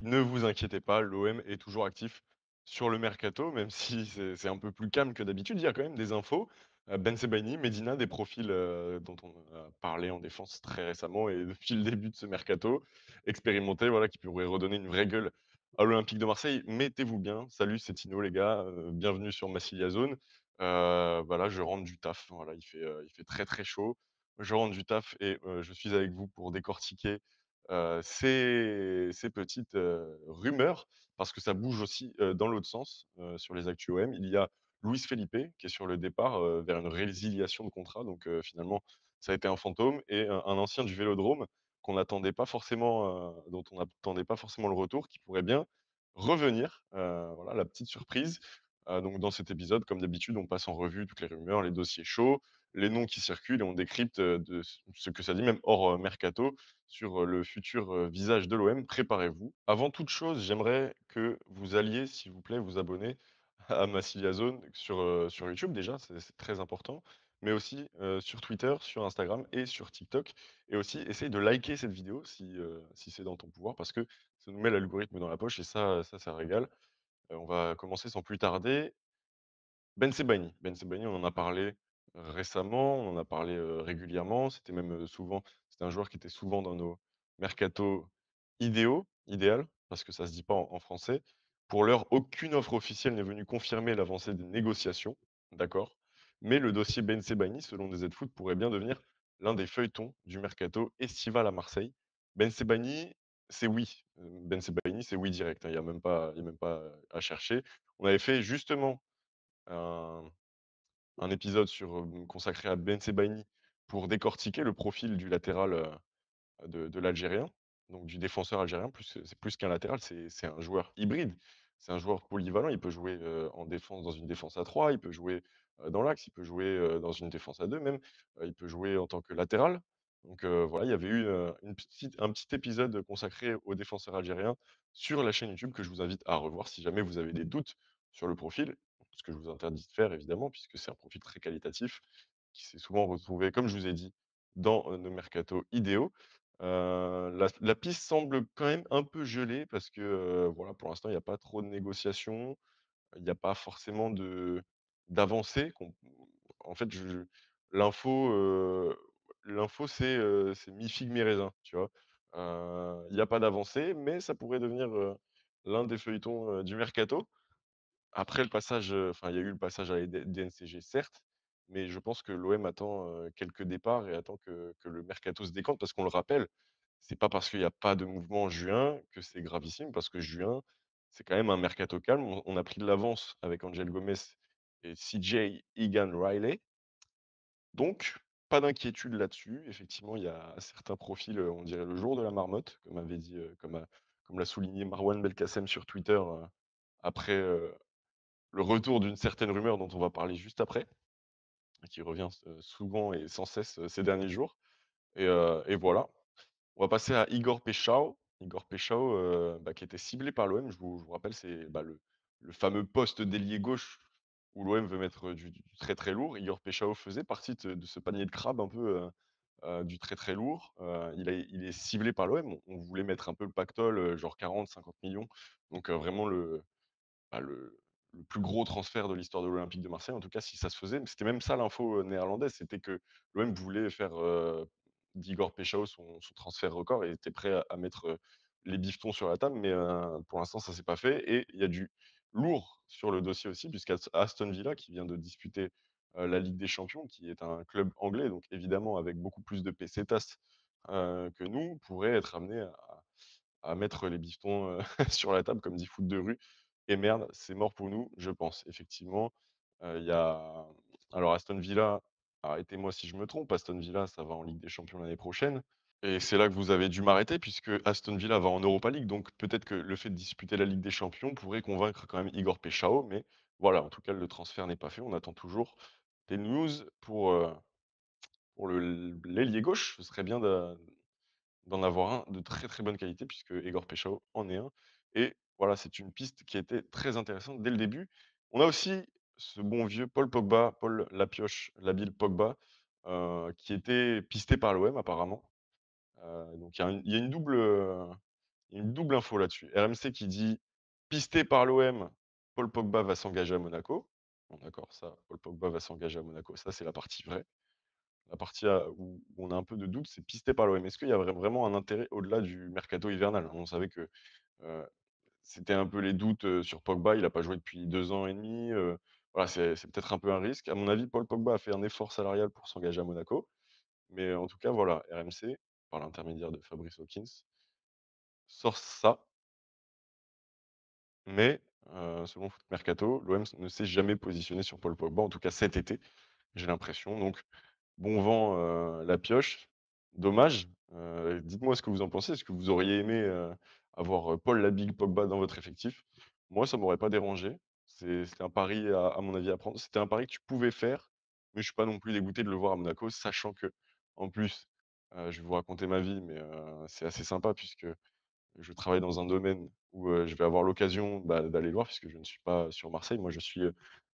Ne vous inquiétez pas, l'OM est toujours actif sur le mercato, même si c'est un peu plus calme que d'habitude. Il y a quand même des infos. Ben Sebaini, Medina, des profils, dont on a parlé en défense très récemment et depuis le début de ce mercato, expérimentés, voilà, qui pourraient redonner une vraie gueule à l'Olympique de Marseille. Mettez-vous bien. Salut, c'est Tino les gars, bienvenue sur Massilia Zone. Voilà, je rentre du taf, voilà, il fait très, très chaud. Je rentre du taf et je suis avec vous pour décortiquer ces petites, rumeurs, parce que ça bouge aussi, dans l'autre sens, sur les actus OM. Il y a Luis Felipe qui est sur le départ, vers une résiliation de contrat, donc finalement, ça a été un fantôme et un ancien du Vélodrome qu'on n'attendait pas forcément, dont on n'attendait pas forcément le retour, qui pourrait bien revenir. Voilà la petite surprise. Donc dans cet épisode, comme d'habitude, on passe en revue toutes les rumeurs, les dossiers chauds, les noms qui circulent et on décrypte, de ce que ça dit, même hors, mercato, sur, le futur, visage de l'OM. Préparez-vous. Avant toute chose, j'aimerais que vous alliez, s'il vous plaît, vous abonner à Massilia Zone sur YouTube déjà, c'est très important, mais aussi, sur Twitter, sur Instagram et sur TikTok et aussi essaye de liker cette vidéo si c'est dans ton pouvoir parce que ça nous met l'algorithme dans la poche et ça régale. On va commencer sans plus tarder. Ben Sebaini, on en a parlé récemment, on en a parlé, régulièrement. C'était même, souvent c'était un joueur qui était souvent dans nos mercatos idéal, parce que ça se dit pas en français. Pour l'heure, aucune offre officielle n'est venue confirmer l'avancée des négociations, d'accord. Mais le dossier Ben Sebaini, selon DZ Foot, pourrait bien devenir l'un des feuilletons du mercato estival à Marseille. Ben Sebaini, c'est oui. Ben Sebaini, c'est oui direct, hein, il y a même pas à chercher. On avait fait justement un un épisode consacré à Ben Sebaini pour décortiquer le profil du latéral, de l'Algérien, donc du défenseur algérien, c'est plus qu'un latéral, c'est un joueur hybride. C'est un joueur polyvalent, il peut jouer, en défense dans une défense à 3, il peut jouer, dans l'axe, il peut jouer, dans une défense à 2 même, il peut jouer en tant que latéral. Donc voilà, il y avait eu, un petit épisode consacré aux défenseurs algériens sur la chaîne YouTube que je vous invite à revoir si jamais vous avez des doutes sur le profil, ce que je vous interdis de faire évidemment puisque c'est un profil très qualitatif qui s'est souvent retrouvé, comme je vous ai dit, dans, nos mercatos idéaux. La piste semble quand même un peu gelée parce que, voilà, pour l'instant, il y a pas trop de négociations. Il y a pas forcément d'avancées qu'on en fait, je l'info, heu, l'info, c'est mi figue mi raisin, tu vois? Il y a pas d'avancée, mais ça pourrait devenir, l'un des feuilletons, du mercato. Après le passage, enfin, il y a eu le passage à la DNCG certes, mais je pense que l'OM attend, quelques départs et attend que le mercato se décante parce qu'on le rappelle, c'est pas parce qu'il y a pas de mouvement en juin que c'est gravissime, parce que juin, c'est quand même un mercato calme. On a pris de l'avance avec Angel Gomes et CJ Egan-Riley, donc pas d'inquiétude là-dessus. Effectivement, il y a certains profils, on dirait le jour de la marmotte, comme avait dit, comme l'a souligné Marwan Belkacem sur Twitter, après, le retour d'une certaine rumeur dont on va parler juste après, qui revient souvent et sans cesse, ces derniers jours et voilà. On va passer à Igor Peshao. Igor Peshao, bah, qui était ciblé par l'OM, je vous rappelle, c'est, bah, le fameux poste d'ailier gauche où l'OM veut mettre, du très, très lourd. Igor Peshao faisait partie de ce panier de crabe un peu, du très, très lourd. Il est ciblé par l'OM. On voulait mettre un peu le pactole, genre 40-50 millions. Donc vraiment le plus gros transfert de l'histoire de l'Olympique de Marseille, en tout cas si ça se faisait. C'était même ça l'info, néerlandaise, c'était que l'OM voulait faire, d'Igor Peixao son transfert record et était prêt à mettre, les bifetons sur la table, mais pour l'instant ça s'est pas fait et il y a du lourd sur le dossier aussi puisqu'Aston Villa qui vient de disputer, la Ligue des Champions, qui est un club anglais, donc évidemment avec beaucoup plus de pesetas, que nous, pourrait être amené à mettre les bifetons, sur la table comme dit Foot de rue et merde, c'est mort pour nous, je pense. Effectivement, il y a alors Aston Villa, arrêtez-moi si je me trompe, Aston Villa, ça va en Ligue des Champions l'année prochaine et c'est là que vous avez dû m'arrêter puisque Aston Villa va en Europa League, donc peut-être que le fait de disputer la Ligue des Champions pourrait convaincre quand même Igor Peixao, mais voilà, en tout cas, le transfert n'est pas fait. On attend toujours des news pour l'ailier gauche. Ce serait bien d'en avoir un de très, très bonne qualité puisque Egor Peixao en est un et voilà, c'est une piste qui a été très intéressante dès le début. On a aussi ce bon vieux Paul Pogba, Paul la pioche, l'habile Pogba, qui était pisté par l'OM apparemment. Donc il y a une double, Il y a une double info là-dessus. RMC qui dit: «Pisté par l'OM, Paul Pogba va s'engager à Monaco». Bon d'accord, ça, Paul Pogba va s'engager à Monaco, ça c'est la partie vraie. La partie où on a un peu de doute, c'est pisté par l'OM. Est-ce qu'il y a vraiment un intérêt au-delà du mercato hivernal? On savait que, heu, c'était un peu les doutes, sur Pogba, il a pas joué depuis 2 ans et demi, voilà, c'est peut-être un peu un risque. À mon avis, Paul Pogba a fait un effort salarial pour s'engager à Monaco, mais en tout cas, voilà, RMC, par l'intermédiaire de Fabrice Hawkins, sort ça, mais selon Foot Mercato, l'OM ne s'est jamais positionné sur Paul Pogba, en tout cas cet été, j'ai l'impression. Donc bon vent, la pioche. Dommage. Dites-moi ce que vous en pensez. Est-ce que vous auriez aimé, avoir, Paul la Big Pogba dans votre effectif? Moi, ça m'aurait pas dérangé. C'était un pari à mon avis à prendre. C'était un pari que tu pouvais faire, mais je suis pas non plus dégoûté de le voir à Monaco, sachant qu'en plus, je vais vous raconter ma vie, mais c'est assez sympa puisque je travaille dans un domaine où, je vais avoir l'occasion, bah, d'aller le voir puisque je ne suis pas sur Marseille. Moi, je suis,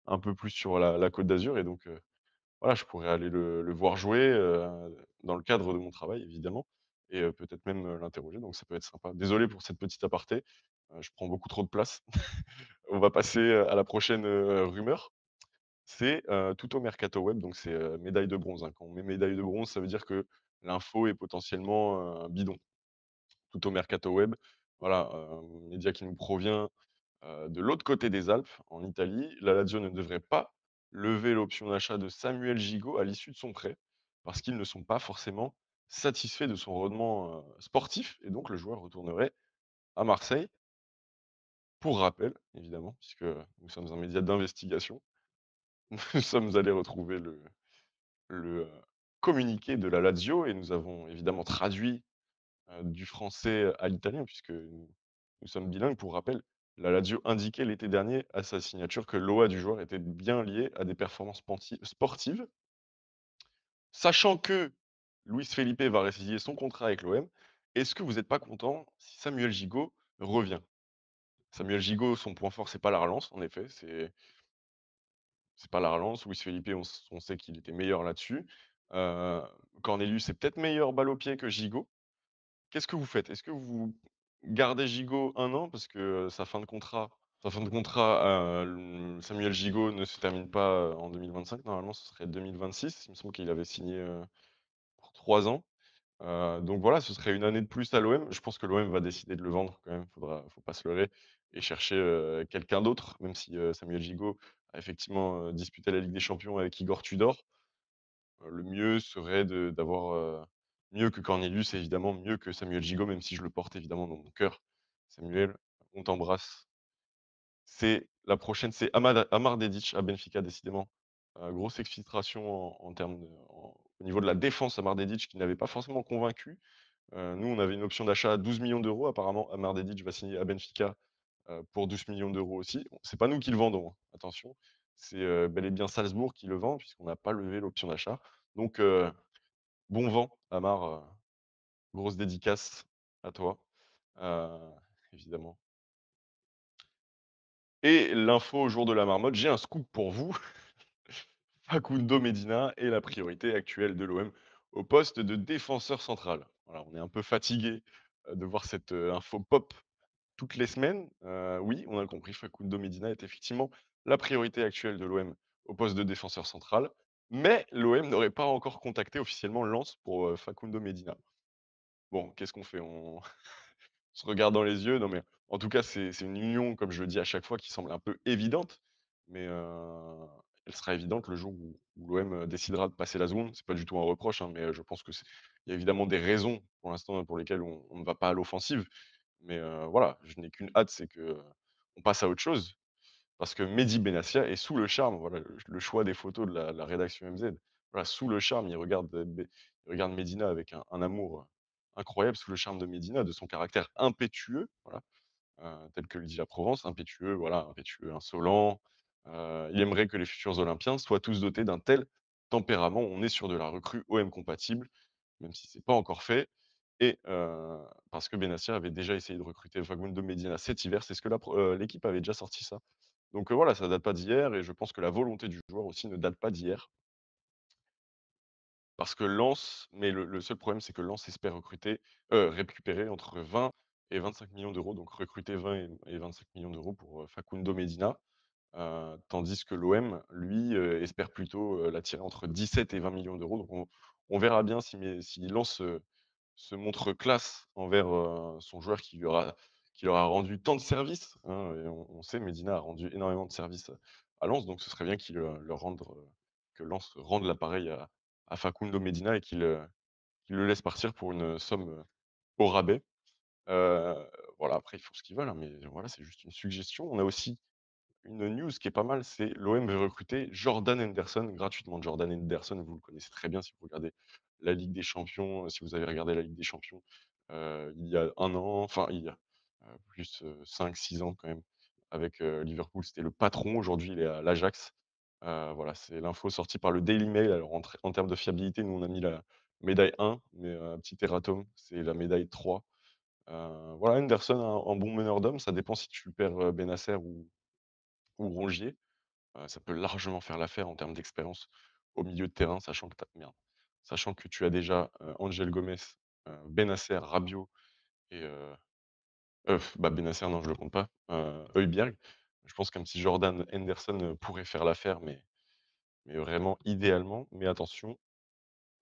un peu plus sur la Côte d'Azur et donc voilà, je pourrais aller le voir jouer, dans le cadre de mon travail évidemment et peut-être même, l'interroger, donc ça peut être sympa. Désolé pour cette petite aparté, je prends beaucoup trop de place. On va passer, à la prochaine, rumeur. C'est, Tutto Mercato Web, donc c'est, médaille de bronze, hein. Quand on met médaille de bronze, ça veut dire que l'info est potentiellement, bidon. Tutto Mercato Web, voilà, média qui nous provient de l'autre côté des Alpes, en Italie, la Lazio ne devrait pas lever l'option d'achat de Samuel Gigot à l'issue de son prêt, parce qu'ils ne sont pas forcément satisfaits de son rendement, sportif et donc le joueur retournerait à Marseille. Pour rappel, évidemment, puisque nous sommes un média d'investigation, nous sommes allés retrouver le communiqué de la Lazio et nous avons évidemment traduit du français à l'italien puisque nous sommes bilingues. Pour rappel, la Lazio indiquait l'été dernier à sa signature que l'OA du joueur était bien lié à des performances sportives. Sachant que Luis Felipe va résilier son contrat avec l'OM, est-ce que vous n'êtes pas content si Samuel Gigot revient? Samuel Gigot, son point fort, c'est pas la relance, en effet, c'est pas la relance. Luis Felipe, on sait qu'il était meilleur là-dessus. Heu, Cornelius est peut-être meilleur balle au pied que Gigot. Qu'est-ce que vous faites? Est-ce que vous gardez Gigot 1 an parce que, sa fin de contrat, Samuel Gigot ne se termine pas, en 2025, normalement ce serait 2026. Il me semble qu'il avait signé, pour 3 ans. Donc voilà, ce serait une année de plus à l'OM. Je pense que l'OM va décider de le vendre quand même, faut pas se leurrer et chercher, quelqu'un d'autre, même si, Samuel Gigot a effectivement, disputé la Ligue des Champions avec Igor Tudor. Le mieux serait d'avoir, mieux que Cornelius et évidemment mieux que Samuel Gigot, même si je le porte évidemment dans mon cœur. Samuel, on t'embrasse. C'est la prochaine, c'est Amar Dedić à Benfica décidément. Grosse exfiltration en termes au niveau de la défense, Amar Dedić qui n'avait pas forcément convaincu. Nous, on avait une option d'achat à 12 millions d'euros. Apparemment, Amar Dedić va signer à Benfica, pour 12 millions d'euros aussi. C'est pas nous qui le vendons, hein, attention. C'est, bel et bien Salzbourg qui le vend puisqu'on n'a pas levé l'option d'achat. Donc, bon vent Amar, grosse dédicace à toi, heu, évidemment. Et l'info au jour de la marmotte, j'ai un scoop pour vous. Facundo Medina est la priorité actuelle de l'OM au poste de défenseur central. Voilà, on est un peu fatigué, de voir cette, info pop toutes les semaines. Oui, on a compris, Facundo Medina est effectivement la priorité actuelle de l'OM au poste de défenseur central, mais l'OM n'aurait pas encore contacté officiellement Lens pour, Facundo Medina. Bon, qu'est-ce qu'on fait? On se regarde dans les yeux? Non, mais en tout cas, c'est une union, comme je le dis à chaque fois, qui semble un peu évidente, mais elle sera évidente le jour où l'OM, décidera de passer la seconde. C'est pas du tout un reproche, hein, mais je pense que il y a évidemment des raisons pour l'instant pour lesquelles on ne va pas à l'offensive, mais voilà, je n'ai qu'une hâte, c'est que on passe à autre chose. Parce que Mehdi Benassia est sous le charme, voilà, le choix des photos de la rédaction MZ. Voilà, sous le charme, il regarde Medina avec un amour, incroyable, sous le charme de Medina, de son caractère impétueux, voilà, tel que le dit la Provence, impétueux, voilà, impétueux, insolent. Il aimerait que les futurs olympiens soient tous dotés d'un tel tempérament. On est sur de la recrue OM compatible, même si c'est pas encore fait et parce que Benassia avait déjà essayé de recruter Facundo Medina cet hiver. C'est ce que l'équipe avait déjà sorti ça. Donc voilà, ça date pas d'hier et je pense que la volonté du joueur aussi ne date pas d'hier. Parce que Lens mais le seul problème, c'est que Lens espère récupérer entre 20 et 25 millions d'euros, donc recruter 20 et 25 millions d'euros pour, Facundo Medina. Tandis que l'OM, lui, espère plutôt, l'attirer entre 17 et 20 millions d'euros. Donc on verra bien si Lens, se montre classe envers, son joueur qui leur a rendu tant de services, hein, et on sait Medina a rendu énormément de services, à Lens, donc ce serait bien leur rende, que Lens rende l'appareil à Facundo Medina et qu'il le laisse partir pour une somme, au rabais. Heu, voilà, après ils font ce qu'ils veulent, hein, mais voilà, c'est juste une suggestion. On a aussi une news qui est pas mal, c'est l'OM veut recruter Jordan Henderson gratuitement. Jordan Henderson, vous le connaissez très bien si vous regardez la Ligue des Champions, si vous avez regardé la Ligue des Champions, il y a 1 an, enfin il y a, plus, 5-6 ans quand même avec, Liverpool, c'était le patron. Aujourd'hui, il est à l'Ajax. Voilà, c'est l'info sortie par le Daily Mail. Alors en termes de fiabilité, nous on a mis la médaille 1, mais, petit erratum, c'est la médaille 3. Voilà, Henderson, un bon meneur d'hommes, ça dépend si tu perds, Bennacer ou Rongier. Ça peut largement faire l'affaire en termes d'expérience au milieu de terrain, sachant que tu as déjà, Angel Gomes, Bennacer, Rabiot et bah, Bennacer non, je le compte pas, Højbjerg. Je pense qu'un petit Jordan Henderson, pourrait faire l'affaire, mais vraiment idéalement. Mais attention,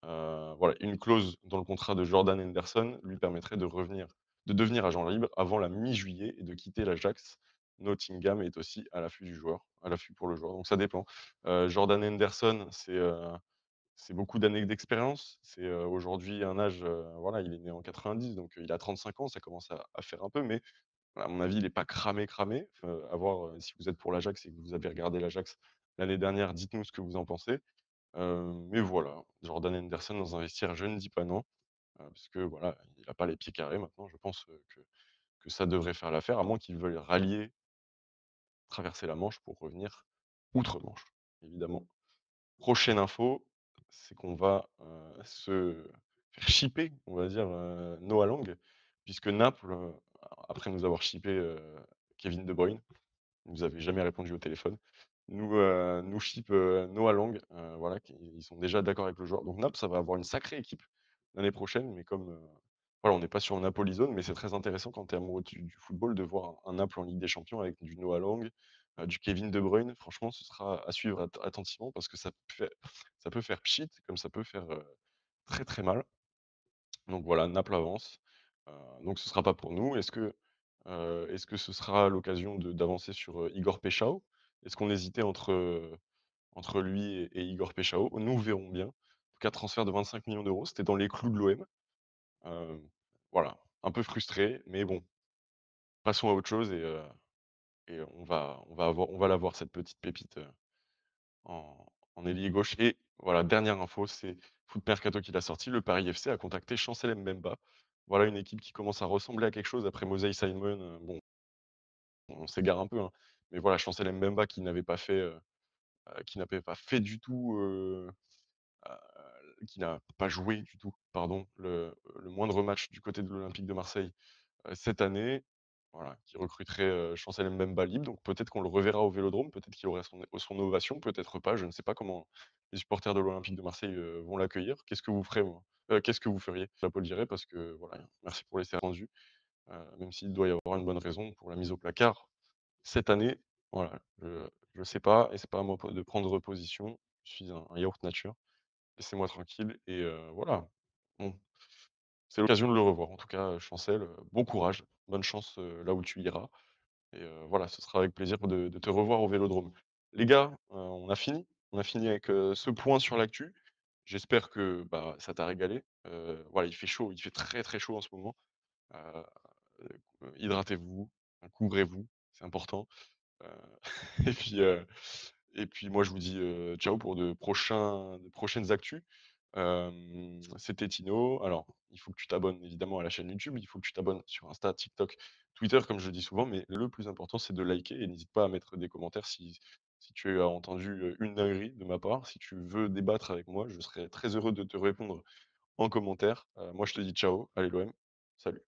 voilà, une clause dans le contrat de Jordan Henderson lui permettrait de devenir agent libre avant la mi-juillet et de quitter l'Ajax. Nottingham est aussi à l'affût pour le joueur, donc ça dépend. Jordan Henderson, c'est beaucoup d'années d'expérience. C'est, aujourd'hui un âge, voilà, il est né en 90, donc il a 35 ans, ça commence à faire un peu, mais à mon avis, il est pas cramé, cramé. À voir, si vous êtes pour l'Ajax et que vous avez regardé l'Ajax l'année dernière, dites-nous ce que vous en pensez. Mais voilà, Jordan Henderson dans un vestiaire, je ne dis pas non, parce que voilà, il a pas les pieds carrés maintenant. Je pense, que ça devrait faire l'affaire, à moins qu'ils veuillent rallier, traverser la Manche pour revenir outre-Manche, évidemment. Prochaine info, c'est qu'on va, se faire shipper, on va dire, Noah Lang, puisque Naples, après nous avoir shippé, Kevin De Bruyne, il nous avait jamais répondu au téléphone, nous ship, Noah Lang, voilà, qui ils sont déjà d'accord avec le joueur. Donc Naples, ça va avoir une sacrée équipe l'année prochaine, mais comme, voilà, on n'est pas sur Napoli zone, mais c'est très intéressant quand tu es amoureux du football de voir un Naples en Ligue des Champions avec du Noah Lang, du Kevin De Bruyne. Franchement, ce sera à suivre attentivement parce que ça peut faire pchit comme ça peut faire, très, très mal. Donc voilà, Naples avance, donc ce sera pas pour nous. Est-ce que ce sera l'occasion d'avancer sur, Igor Peshao? Est-ce qu'on hésitait entre lui et Igor Peshao? Nous verrons bien. En tout cas, transfert de 25 millions d'euros, c'était dans les clous de l'OM. Hem, voilà, un peu frustré, mais bon, passons à autre chose et on va l'avoir cette petite pépite, en ailier gauche. Et voilà, dernière info, c'est Foot Mercato qui l'a sorti, le Paris FC a contacté Chancel Mbemba. Voilà une équipe qui commence à ressembler à quelque chose après Mosey Simon, bon, on s'égare un peu, hein, mais voilà, Chancel Mbemba qui n'avait pas fait du tout, qui n'a pas joué du tout, pardon, le moindre match du côté de l'Olympique de Marseille, cette année, voilà, qui recruterait, Chancel Mbemba libre, donc peut-être qu'on le reverra au Vélodrome, peut-être qu'il aurait son ovation, peut-être pas, je ne sais pas comment les supporters de l'Olympique de Marseille, vont l'accueillir. Qu'est-ce que vous ferez moi qu'est-ce que vous feriez? J'applaudirais parce que voilà, merci pour les services rendus, même s'il doit y avoir une bonne raison pour la mise au placard cette année, voilà, je sais pas et c'est pas à moi de prendre position. Je suis un yaourt nature. Laissez-moi tranquille et voilà. Bon, c'est l'occasion de le revoir. En tout cas, Chancel, bon courage, bonne chance, là où tu iras et voilà, ce sera avec plaisir de te revoir au Vélodrome. Les gars, on a fini. On a fini avec, ce point sur l'actu. J'espère que, bah, ça t'a régalé. Voilà, il fait chaud, il fait très, très chaud en ce moment. Heu, hydratez-vous, couvrez-vous, c'est important. Heu et puis, heu et puis moi je vous dis, ciao pour de prochaines actus. C'était Tino. Alors, il faut que tu t'abonnes évidemment à la chaîne YouTube, il faut que tu t'abonnes sur Insta, TikTok, Twitter comme je le dis souvent, mais le plus important c'est de liker et n'hésite pas à mettre des commentaires si tu as entendu, une dinguerie de ma part. Si tu veux débattre avec moi, je serai très heureux de te répondre en commentaire. Moi je te dis ciao, allez l'OM, salut.